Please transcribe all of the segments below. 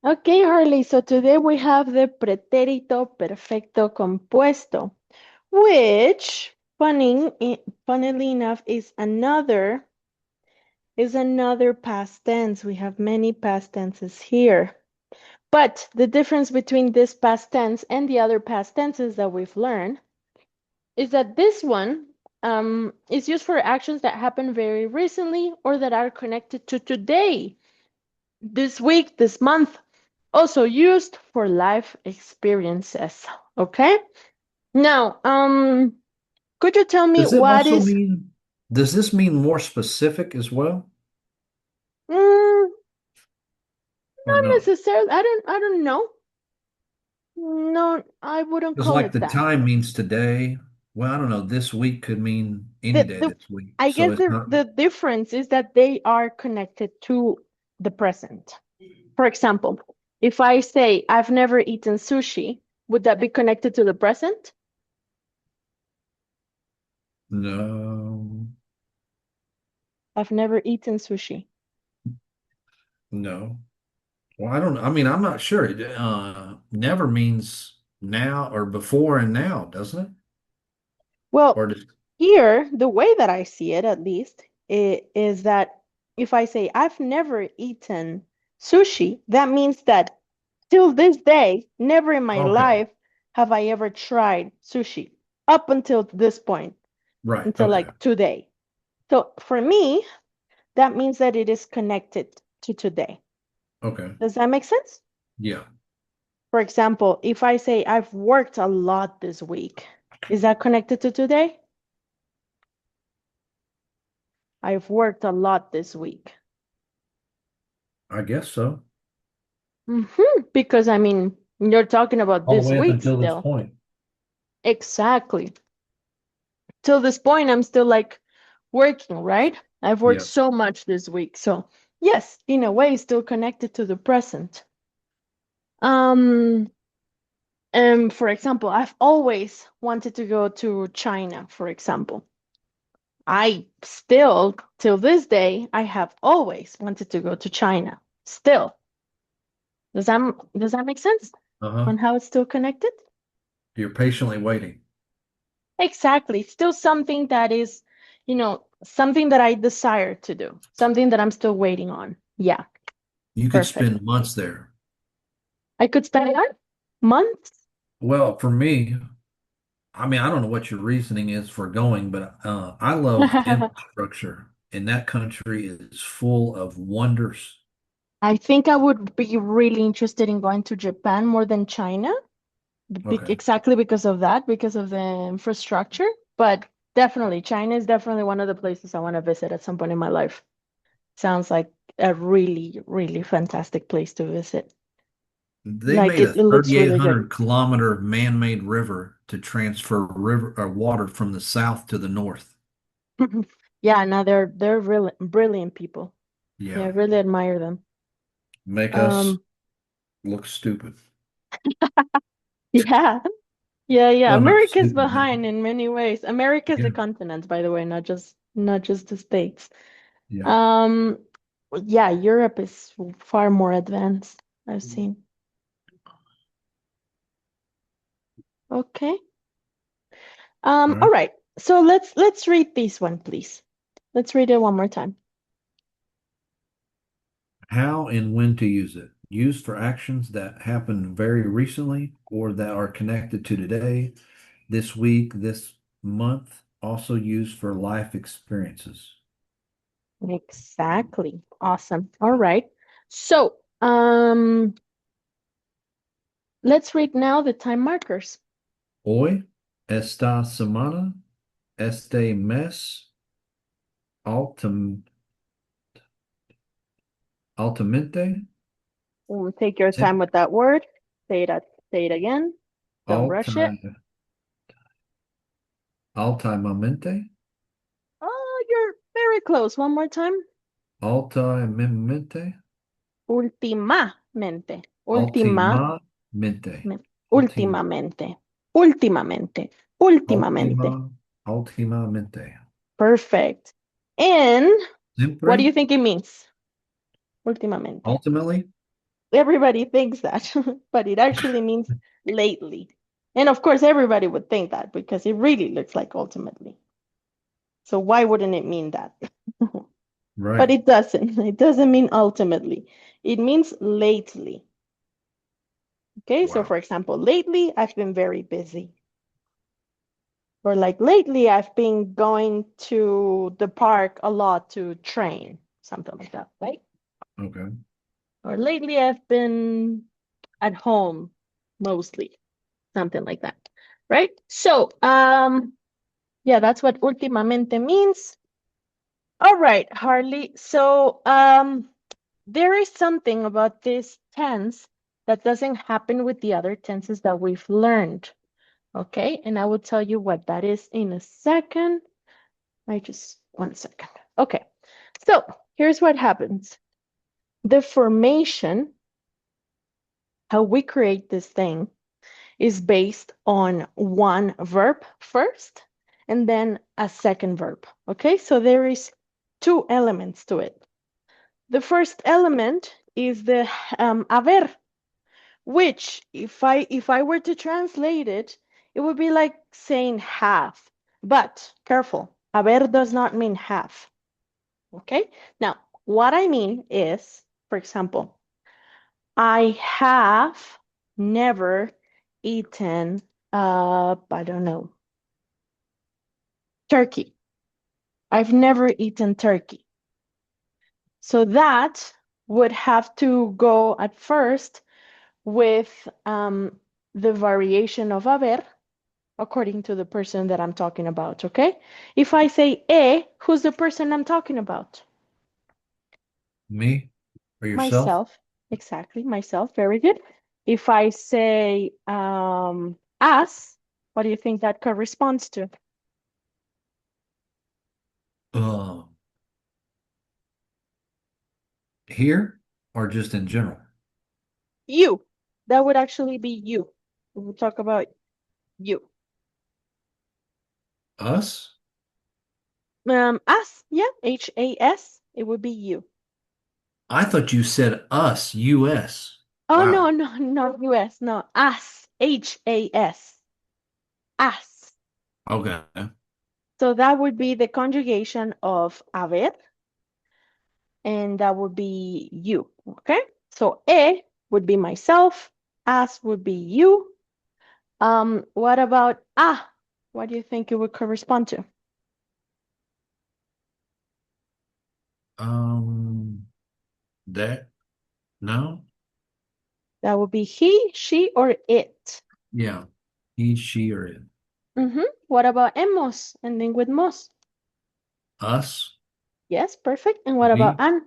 Okay, Harley, so today we have the pretérito perfecto compuesto, which, funnily enough, is another past tense. We have many past tenses here. But the difference between this past tense and the other past tenses that we've learned is that this one is used for actions that happen very recently or that are connected to today, this week, this month. Also used for life experiences. Okay. Now, could you tell me Does it what also is mean, does this mean more specific as well, mm, or not no? necessarily? I don't know. No, I wouldn't Because call like it the that. time means today. Well, I don't know. This week could mean any The day the this week. I So guess it's the not, the difference is that they are connected to the present. For example, if I say I've never eaten sushi, would that be connected to the present? no, I've never eaten sushi. no. Well, I don't know. I mean, I'm not sure. Never means now or before and now, doesn't it? Well, Or does, here, the way that I see it, at least, is that if I say I've never eaten sushi, that means that till this day, never in my okay. life have I ever tried sushi up until this point, Right. until Okay. like today. So for me, that means that it is connected to today. Okay. Does that make sense? Yeah. For example, if I say I've worked a lot this week, is that connected to today? I've worked a lot this week. I guess so. Because I mean, you're talking about All the this way up week until this still. point. Exactly. Till this point, I'm still like working, right? I've worked Yeah. so much this week. So, yes, in a way, still connected to the present. Um, and for example, I've always wanted to go to China, for example. I still, till this day, I have always wanted to go to China. Still. Does that make sense Uh-huh. on how it's still connected? You're patiently waiting. Exactly. Still something that is, something that I desire to do, something that I'm still waiting on. Yeah, You could perfect. spend months there. I could spend what? Months? Well, for me, I mean, I don't know what your reasoning is for going, but I love infrastructure, and that country is full of wonders. I think I would be really interested in going to Japan more than China, Okay. exactly because of that, because of the infrastructure. But definitely, China is definitely one of the places I want to visit at some point in my life. Sounds like a really, really fantastic place to visit. They Like made it, a it looks really good. 3,800-kilometer man-made river to transfer river or water from the south to the north. Yeah, no, they're really brilliant people. Yeah, I Yeah. really admire them. Make us Um, look stupid. yeah, yeah. Well, not America's stupid, but behind in many ways. America's yeah. a continent, by the way, not just the States. Yeah. Um, yeah, Europe is far more advanced, I've seen. Okay. All All right. right. So let's read this one, please. Let's read it one more time. How and when to use it. Used for actions that happened very recently or that are connected to today, this week, this month. Also used for life experiences. Exactly. Awesome. All right. So, let's read now the time markers. Hoy, esta semana, este mes, altam, altamente, Take your time sim- with that word. Say it again. Don't rush it. alta, altimamente, Oh, you're very close. One more time. altimamente, Últimamente. ultimamente, ultima, Últimamente. Últimamente. Últimamente. ultima, ultimamente. Perfect. And what do Siempre, you think it means? Últimamente. ultimately, Everybody thinks that, but it actually means lately. And of course, everybody would think that because it really looks like ultimately. So why wouldn't it mean that? But Right. it doesn't. It doesn't mean ultimately. It means lately. Okay, so Wow. for example, lately I've been very busy. Or like lately I've been going to the park a lot to train, something like that, right? Okay. Or lately I've been at home mostly, something like that, right? So, yeah, that's what últimamente means. All right, Harley. So, there is something about this tense that doesn't happen with the other tenses that we've learned. Okay, and I will tell you what that is in a second. I just 1 second. Okay, so here's what happens. The formation, how we create this thing, is based on one verb first and then a second verb. Okay, so there is two elements to it. The first element is the haber, which if I were to translate it, it would be like saying have. But careful, haber does not mean have. Okay? Now, what I mean is, for example, I have never eaten I don't know, turkey. I've never eaten turkey. So that would have to go at first with the variation of haber according to the person that I'm talking about, okay? If I say who's the person I'm talking about? Me or yourself? Myself. Exactly, myself. Very good. If I say us, what do you think that corresponds to? Uh, Here or just in general? You. That would actually be you. We will talk about you. Us? Us, yeah, HAS, it would be you. I thought you said us, US. Oh, no, Wow. no, not US, no, us, HAS, us. Okay. So that would be the conjugation of haber, and that would be you, okay? So would be myself, as would be you. What about What do you think it would correspond to? Um, that, no? That would be he, she, or it. Yeah. He, she, or it. What about hemos, ending with mos? Us, Yes, perfect. And what about we, an?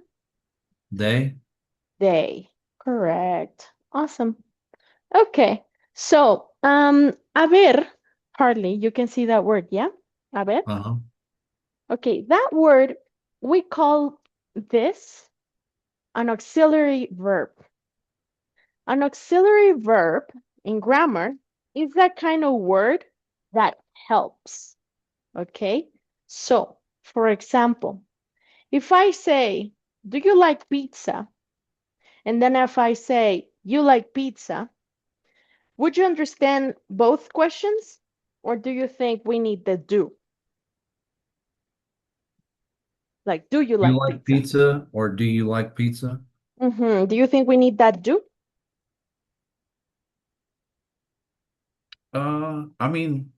they. They. Correct. Awesome. Okay. So, haber, hardly, you can see that word, yeah? Haber. Uh-huh. Okay, that word, we call this an auxiliary verb. An auxiliary verb in grammar is that kind of word that helps. Okay? So, for example, if I say, do you like pizza? And then if I say, you like pizza, would you understand both questions? Or do you think we need the do? Like, do you You like like pizza? pizza or do you like pizza? Do you think we need that do? I mean,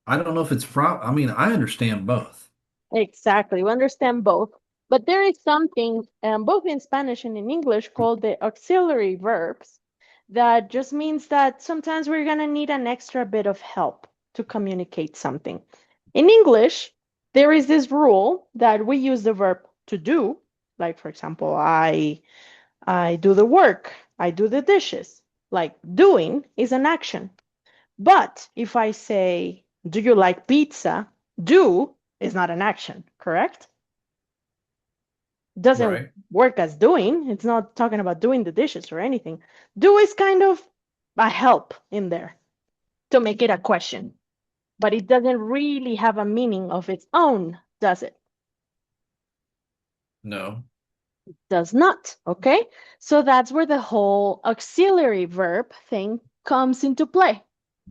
I don't know if it's I mean, I understand both. Exactly. We understand both. But there is something, both in Spanish and in English, called the auxiliary verbs that just means that sometimes we're going to need an extra bit of help to communicate something. In English, there is this rule that we use the verb to do, like for example, I do the work, I do the dishes. Like doing is an action. But if I say, do you like pizza? Do is not an action, correct? Doesn't Right. work as doing. It's not talking about doing the dishes or anything. Do is kind of a help in there to make it a question, but it doesn't really have a meaning of its own, does it? No. Does not, okay? So that's where the whole auxiliary verb thing comes into play.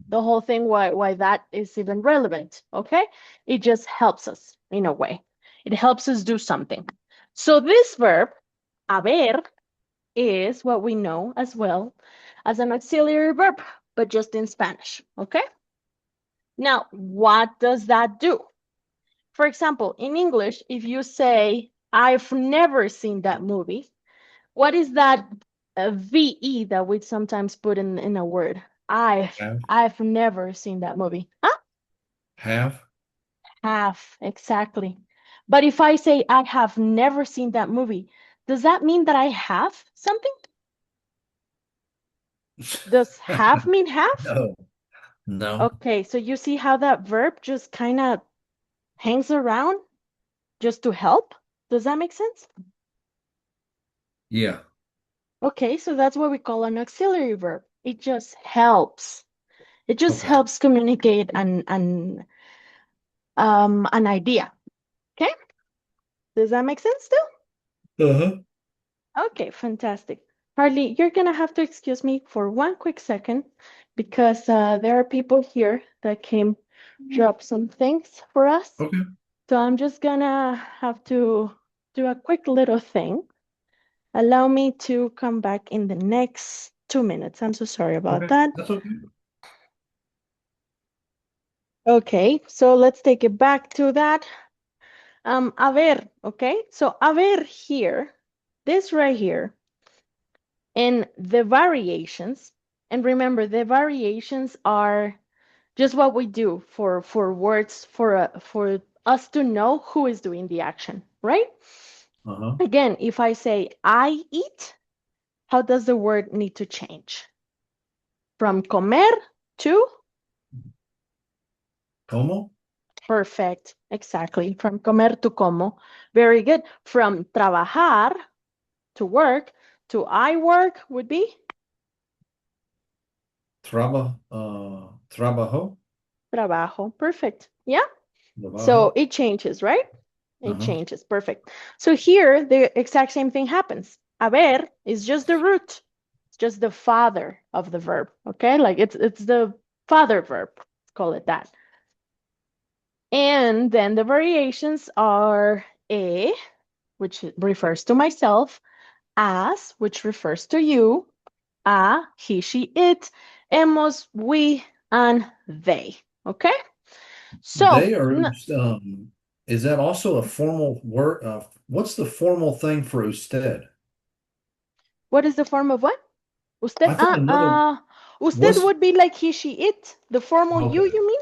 The whole thing why that is even relevant, okay? It just helps us in a way. It helps us do something. So this verb, haber, is what we know as well as an auxiliary verb, but just in Spanish, okay? Now, what does that do? For example, in English, if you say, I've never seen that movie, what is that VE that we sometimes put in a word? Have. I've never seen that movie. Huh? Have. Have, exactly. But if I say I have never seen that movie, does that mean that I have something? Does have mean have? No. No. Okay, so you see how that verb just kind of hangs around just to help? Does that make sense? Yeah. Okay, so that's what we call an auxiliary verb. It just helps. It just Okay. helps communicate an idea. Okay, does that make sense still? Uh-huh. Okay, fantastic. Harley, you're gonna have to excuse me for one quick second because there are people here that came drop some things for us. Okay. So I'm just gonna have to do a quick little thing. Allow me to come back in the next 2 minutes. I'm so sorry about Okay. that. That's okay. Okay, so let's take it back to that. Haber, okay? So haber here, this right here, and the variations, and remember the variations are just what we do for words for us to know who is doing the action, right? Uh-huh. Again, if I say I eat, how does the word need to change? From comer to Como? perfect, exactly. From comer to como. Very good. From trabajar to work to I work would be Trabajo? trabajo. Perfect. Yeah. So Trabajo? it changes, right? It Uh-huh. changes. Perfect. So here, the exact same thing happens. Haber is just the root. It's just the father of the verb. Okay, like it's the father verb. Let's call it that. And then the variations are which refers to myself, as, which refers to you, a, he, she, it, hemos, we, and they. Okay? So, They are, is that also a formal word? What's the formal thing for usted? what is the form of what? Usted, I thought another usted was would be like he, she, it. The formal okay. you mean?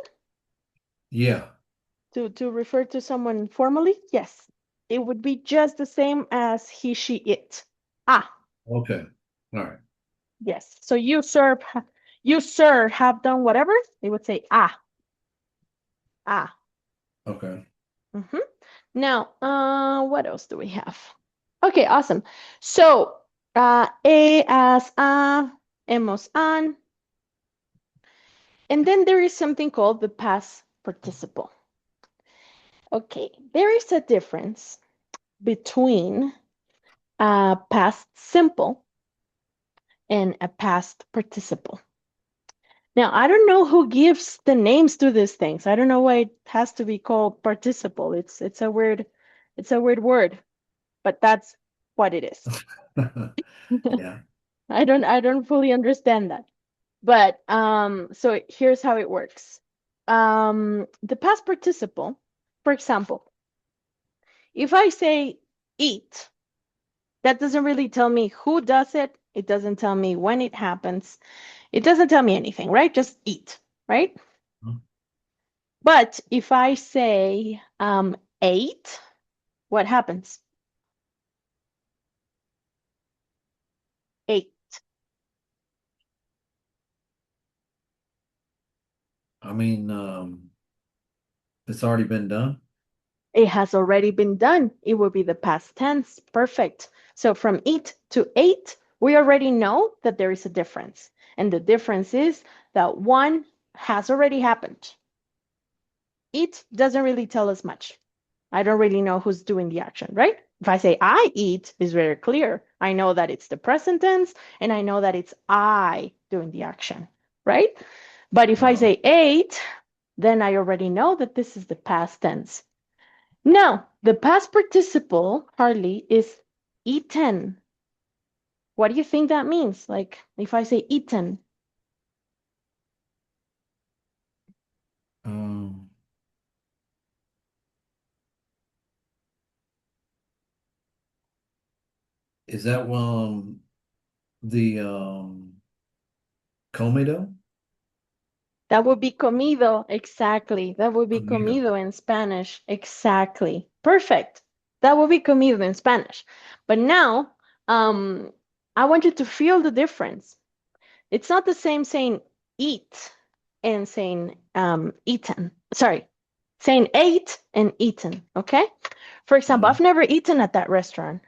Yeah. To refer to someone formally? Yes. It would be just the same as he, she, it. Ah, Okay. All right. yes. So you, sir, have done whatever. They would say, ah. Okay. Mhm. Now, what else do we have? Okay, awesome. So, as a, hemos an, and then there is something called the past participle. Okay, there is a difference between a past simple and a past participle. Now, I don't know who gives the names to these things. I don't know why it has to be called participle. It's a weird word, but that's what it is. Yeah. I don't fully understand that. But so here's how it works. The past participle, for example, if I say eat, that doesn't really tell me who does it. It doesn't tell me when it happens. It doesn't tell me anything, right? Just eat, right? But if I say ate, what happens? Ate. I mean, it's already been done. It has already been done. It will be the past tense. Perfect. So from eat to ate, we already know that there is a difference. And the difference is that one has already happened. It doesn't really tell us much. I don't really know who's doing the action, right? If I say I eat, it's very clear. I know that it's the present tense and I know that it's I doing the action, right? But if I Uh-huh. say ate, then I already know that this is the past tense. Now, the past participle, Harley, is eaten. What do you think that means? Like if I say eaten, Um, is that the comido? that would be comido. Exactly. That would be Comido. comido in Spanish. Exactly. Perfect. That would be comido in Spanish. But now, um, I want you to feel the difference. It's not the same saying eat and saying eaten. Sorry, saying ate and eaten. Okay. For example, Uh-huh. I've never eaten at that restaurant.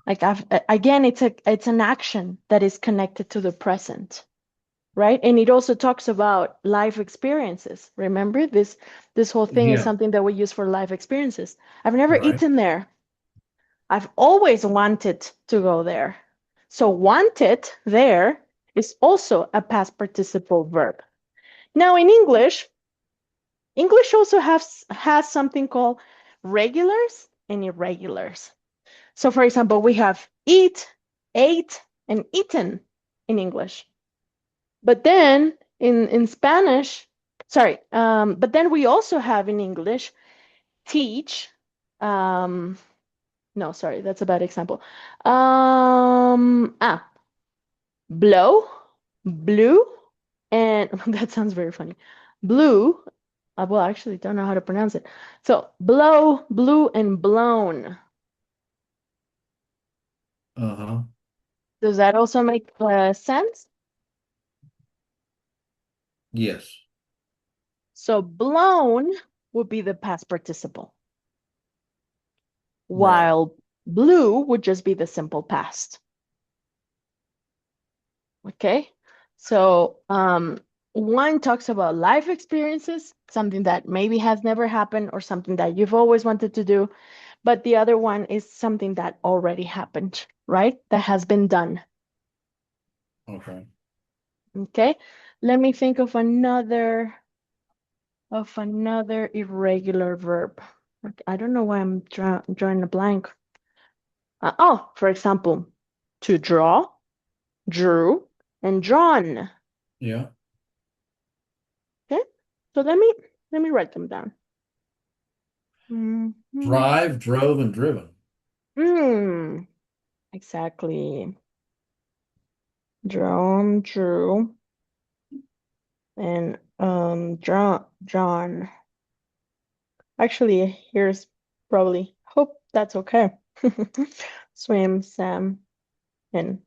Like again, it's an action that is connected to the present, right? And it also talks about life experiences. Remember, this whole thing is Yeah, something that we use for life experiences. I've never right. eaten there. I've always wanted to go there. So wanted there is also a past participle verb. Now in English also has something called regulars and irregulars. So for example, we have eat, ate, and eaten in English. But then in Spanish, sorry, but then we also have in English teach. Um, no, sorry, that's a bad example. Ah, blow, blue, and that sounds very funny. Blue, well, I actually don't know how to pronounce it. So blow, blue, and blown. Uh-huh. Does that also make sense? Yes. So blown would be the past participle, Right. while blue would just be the simple past. Okay. So one talks about life experiences, something that maybe has never happened or something that you've always wanted to do, but the other one is something that already happened, right? That has been done. Okay. Okay. Let me think of another irregular verb. I don't know why I'm drawing a blank. Oh, for example, to draw, drew, and drawn. Yeah. Okay, so let me write them down. Mhm. Drive, drove, and driven. Mm, exactly. Drawn, drew, and drawn. Actually, here's probably hope that's okay. Swim, Sam, and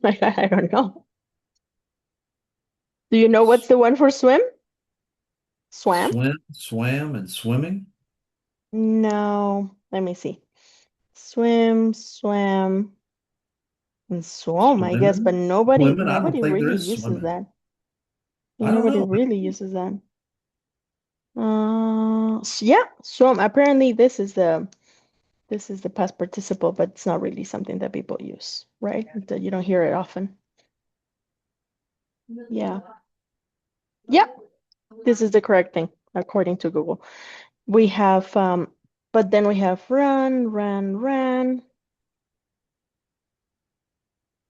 I don't know. Do you know what's S- the one for swim? Swam? Swim, swam, and swimming. No. Let me see. Swim, swam, and swam, I guess, but Swimming. nobody Swimming. I don't nobody think there really is uses swimming. that. I don't Nobody know. really uses that. Yeah, swim. Apparently, this is the past participle, but it's not really something that people use, right? That you don't hear it often. Yeah. Yeah, this is the correct thing according to Google. We have but then we have run, ran, ran.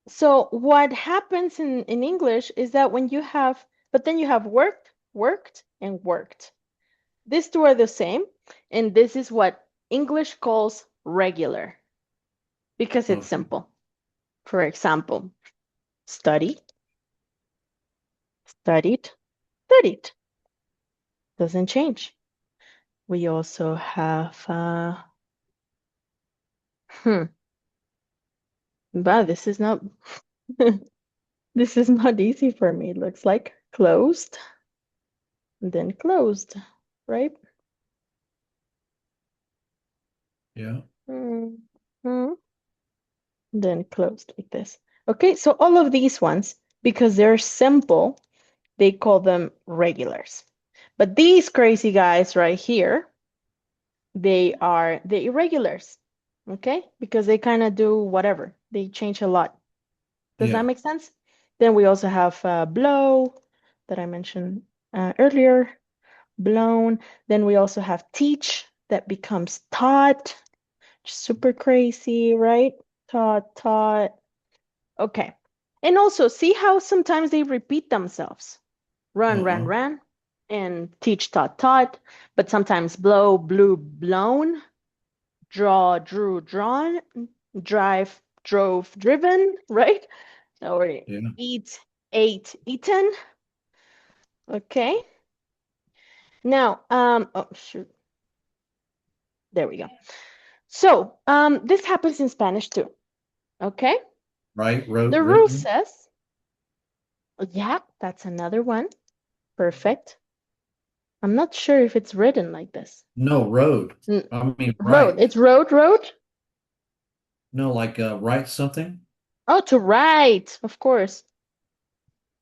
So what happens in English is that when you have, but then you have worked, worked, and worked. These two are the same, and this is what English calls regular because it's Okay. simple. For example, study, studied, studied. Doesn't change. We also have, hmm, but this is not, this is not easy for me. It looks like closed, then closed, right? Yeah. Mhm. Then closed like this. Okay, so all of these ones, because they're simple, they call them regulars. But these crazy guys right here, They are the irregulars, okay? Because they kind of do whatever. They change a lot. Does that Yeah. make sense? Then we also have blow that I mentioned earlier, blown. Then we also have teach that becomes taught. Super crazy, right? Taught, taught. Okay. And also see how sometimes they repeat themselves. Run, ran, Uh-uh. ran, and teach, taught, taught. But sometimes blow, blew, blown, draw, drew, drawn, drive, drove, driven, right? Or Yeah. eat, ate, eaten. Okay. Now, oh shoot, there we go. So, this happens in Spanish too. Okay. Right, wrote, The rule written. says, yeah, that's another one. Perfect. I'm not sure if it's written like this. No, road. N- I mean, Road. right. It's road, road. No, like write something. Oh, to write, of course.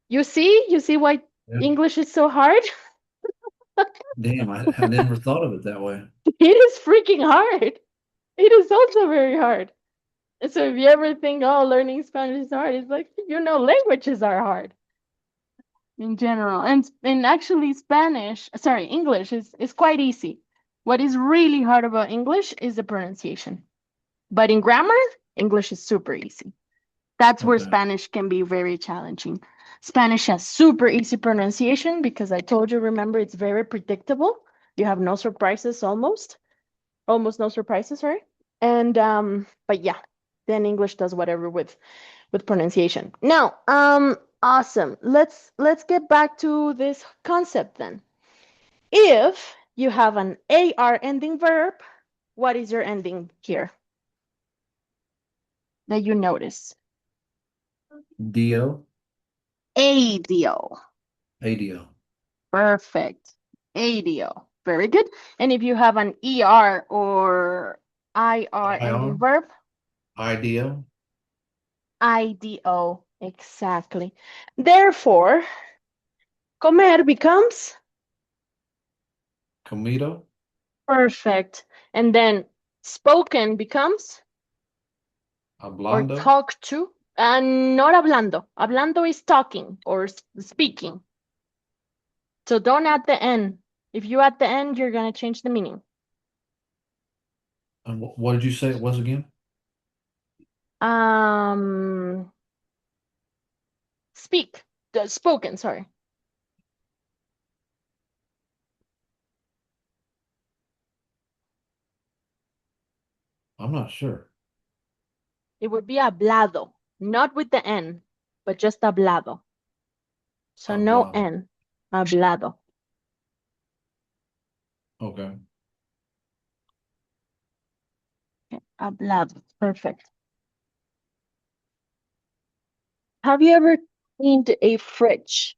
You see why Yeah. English is so hard? Damn, I never thought of it that way. It is freaking hard. It is also very hard. And so if you ever think, oh, learning Spanish is hard, it's like, languages are hard in general. And actually English is quite easy. What is really hard about English is the pronunciation. But in grammar, English is super easy. That's where Okay. Spanish can be very challenging. Spanish has super easy pronunciation because I told you, remember, it's very predictable. You have no surprises almost no surprises, sorry. And but yeah, then English does whatever with pronunciation. Now, awesome. Let's get back to this concept then. If you have an AR ending verb, what is your ending here that you notice? DO, ADO. ADO. Perfect. ADO. Very good. And if you have an ER or IR ending IR, verb, IDO, IDO. Exactly. Therefore, comer becomes Comito, perfect. And then spoken becomes or Hablando. talk to. And not hablando. Hablando is talking or speaking. So don't add the N. If you add the N, you're going to change the meaning. And what did you say it was again? Um, speak. Spoken, sorry. I'm not sure. It would be hablado, not with the N, but just hablado. So no Hablado. N, hablado. Okay. Okay, hablado, perfect. Have you ever cleaned a fridge?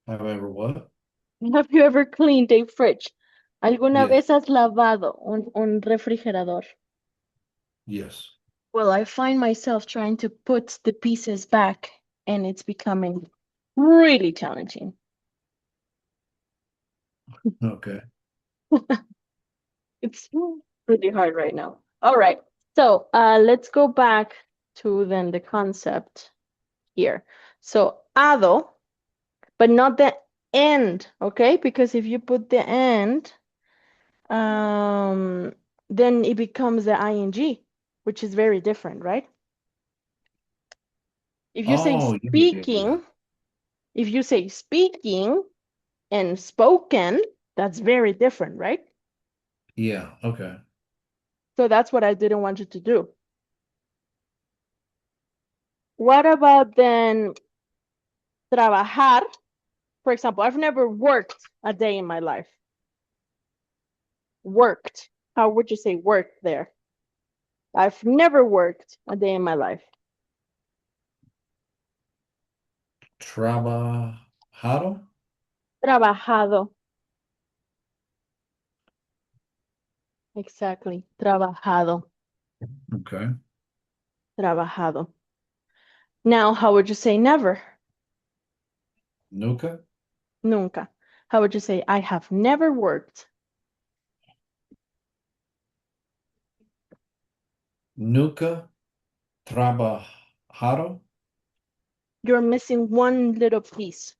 Have I ever what? Have you ever cleaned a fridge? ¿Alguna Yes. vez has lavado un refrigerador? Yes. Well, I find myself trying to put the pieces back, and it's becoming really challenging. Okay. It's really hard right now. All right. So let's go back to then the concept here. So ado, but not the end, okay? Because if you put the end, um, then it becomes the ing, which is very different, right? If you say Oh, yeah, yeah, yeah. speaking, if you say speaking and spoken, that's very different, right? Yeah, okay. So that's what I didn't want you to do. What about then trabajar? For example, I've never worked a day in my life. Worked. How would you say worked there? I've never worked a day in my life. Trabajado? Trabajado. Exactly. Trabajado. Okay. Trabajado. Now, how would you say never? Nunca? Nunca. How would you say, I have never worked? Nunca trabajado. You're missing one little piece.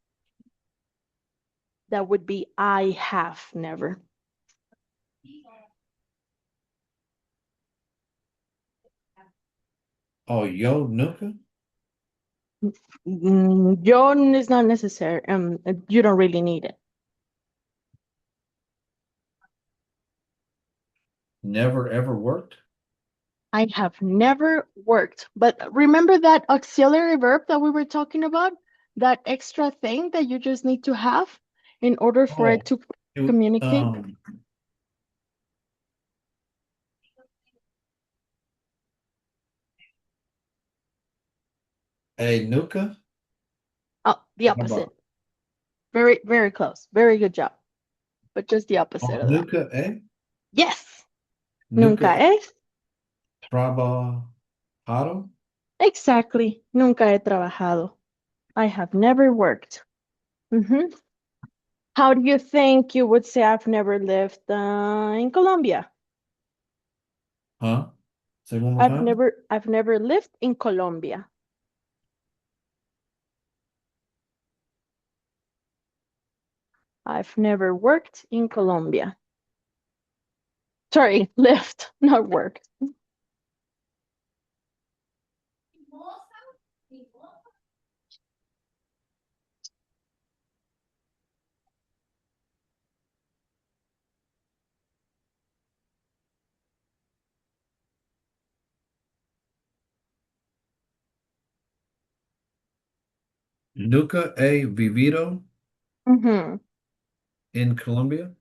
That would be I have never. Oh, yo nunca. Yo is not necessary. You don't really need it. Never ever worked. I have never worked. But remember that auxiliary verb that we were talking about? That extra thing that you just need to have in order for it Oh, to it, communicate? a nuca. Oh, the How about opposite. Very, very close. Very good job. But just the opposite of that. nuca, eh? Yes. Nuca Nunca es. trabajado. Exactly. Nunca he trabajado. I have never worked. Mhm. How do you think you would say I've never lived in Colombia? Huh? Say one more time. I've never lived in Colombia. I've never worked in Colombia. Sorry, lived, not worked. Nunca he vivido Ujú. in Colombia.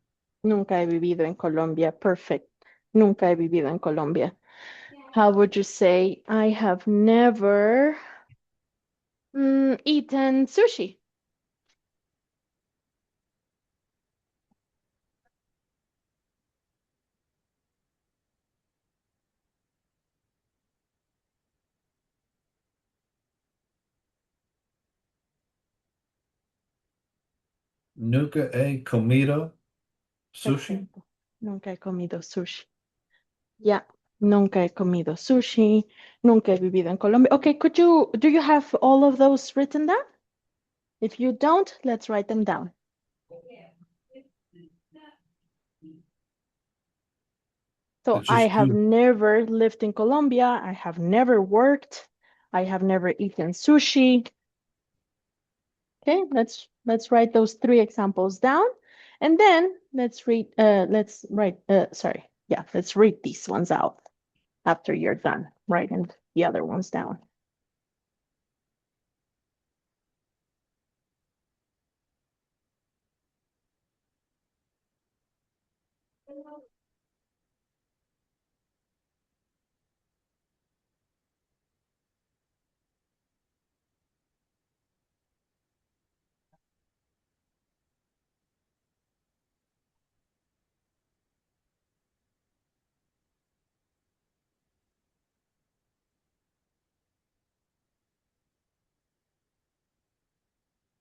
Nunca he vivido en Colombia. Perfect. Nunca he vivido en Colombia. How would you say I have never eaten sushi? Nunca he comido sushi. Perfecto. Nunca he comido sushi. Yeah, nunca he comido sushi. Nunca he vivido en Colombia. Okay, do you have all of those written down? If you don't, let's write them down. So It's I just have two. never lived in Colombia. I have never worked. I have never eaten sushi. Okay, let's write those three examples down. And then let's read these ones out after you're done writing the other ones down.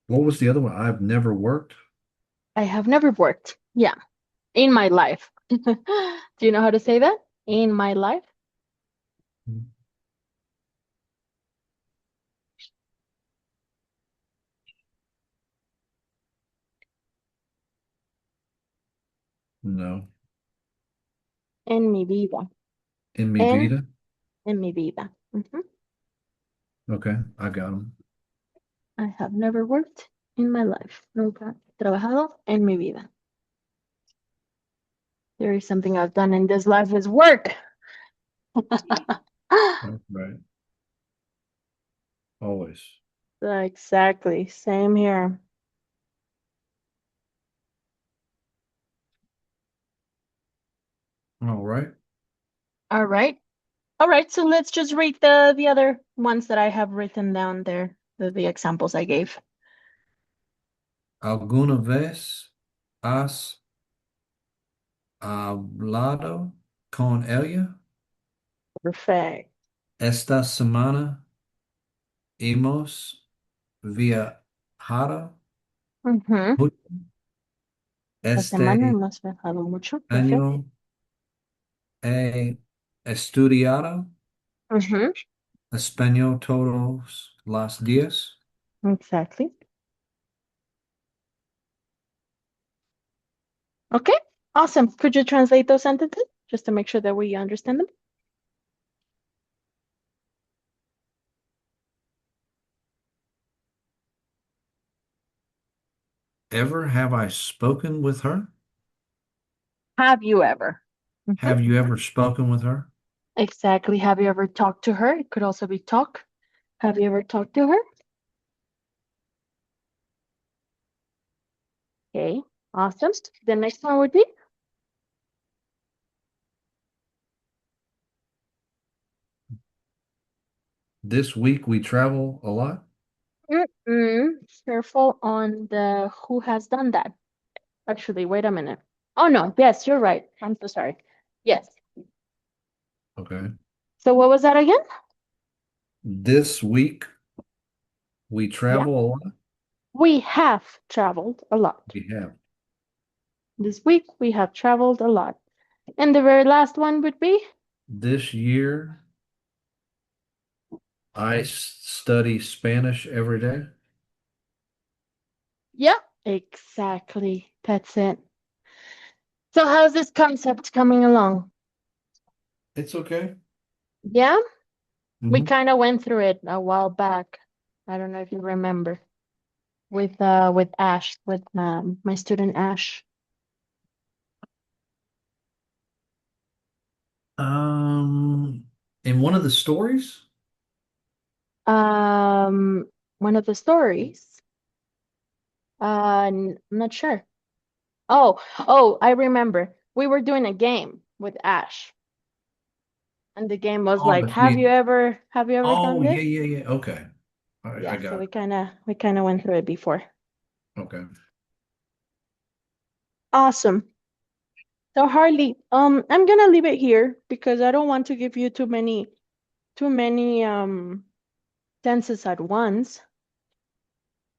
What was the other one? I've never worked. I have never worked. Yeah, in my life. Do you know how to say that? In my life? No. En mi vida. In mi En, vida. en mi vida. Mhm. Okay, I got them. I have never worked in my life. Nunca he trabajado en mi vida. There is something I've done in this life is work. Right. Always. Exactly. Same here. All right. All right. All right. So let's just read the other ones that I have written down there, the examples I gave. ¿Alguna vez has hablado con ella? Perfect. Esta semana hemos viajado Mm-hmm. mucho. La semana Este no has viajado mucho. Perfect. año he estudiado Mhm. español todos los días. Exactly. Okay. Awesome. Could you translate those sentences just to make sure that we understand them? Ever have I spoken with her? Have you ever? Mhm. Have you ever spoken with her? Exactly. Have you ever talked to her? It could also be talk. Have you ever talked to her? Okay. Awesome. The next one would be This week we travel a lot. mm-mm. Careful on the who has done that. Actually, wait a minute. Oh no, yes, you're right. I'm so sorry. Yes. Okay. So what was that again? This week we Yeah. travel a lot. We have traveled a lot. We have. This week we have traveled a lot. And the very last one would be, This year I study Spanish every day. yeah, exactly. That's it. So how's this concept coming along? It's okay. Yeah, we Hmm. kind of went through it a while back. I don't know if you remember with Ash, with my student Ash. Um, in one of the stories, Um, one of the stories. I'm not sure. Oh, I remember. We were doing a game with Ash, and the game was oh, like, between, have you ever done oh, yeah, this? yeah, yeah. Okay. I Yeah, so got it. we kind of went through it before. Okay. Awesome. So Harley, I'm gonna leave it here because I don't want to give you too many tenses at once.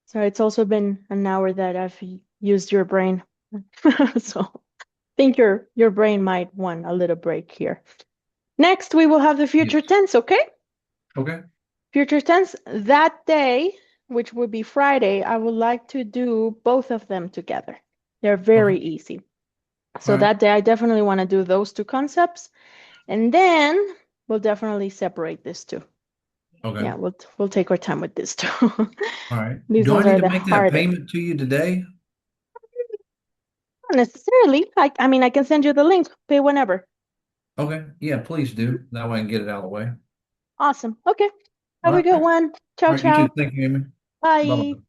So it's also been an hour that I've used your brain. So I think your brain might want a little break here. Next, we will have the future Yes. tense, okay? Okay. Future tense, that day, which would be Friday, I would like to do both of them together. They're Okay. very easy. All So right. that day, I definitely want to do those two concepts. And then we'll definitely separate these two. Okay. Yeah, we'll take our time with this too. All right. These Do I ones need are to the make that hardest. payment to you today? Not necessarily. I mean, I can send you the link. Pay whenever. Okay. Yeah, please Mhm. do. That way I can get it out of the way. Awesome. Okay. All Have a right. good All one. Ciao, right. You too. ciao. Thank you, Amy. Bye. Bye-bye.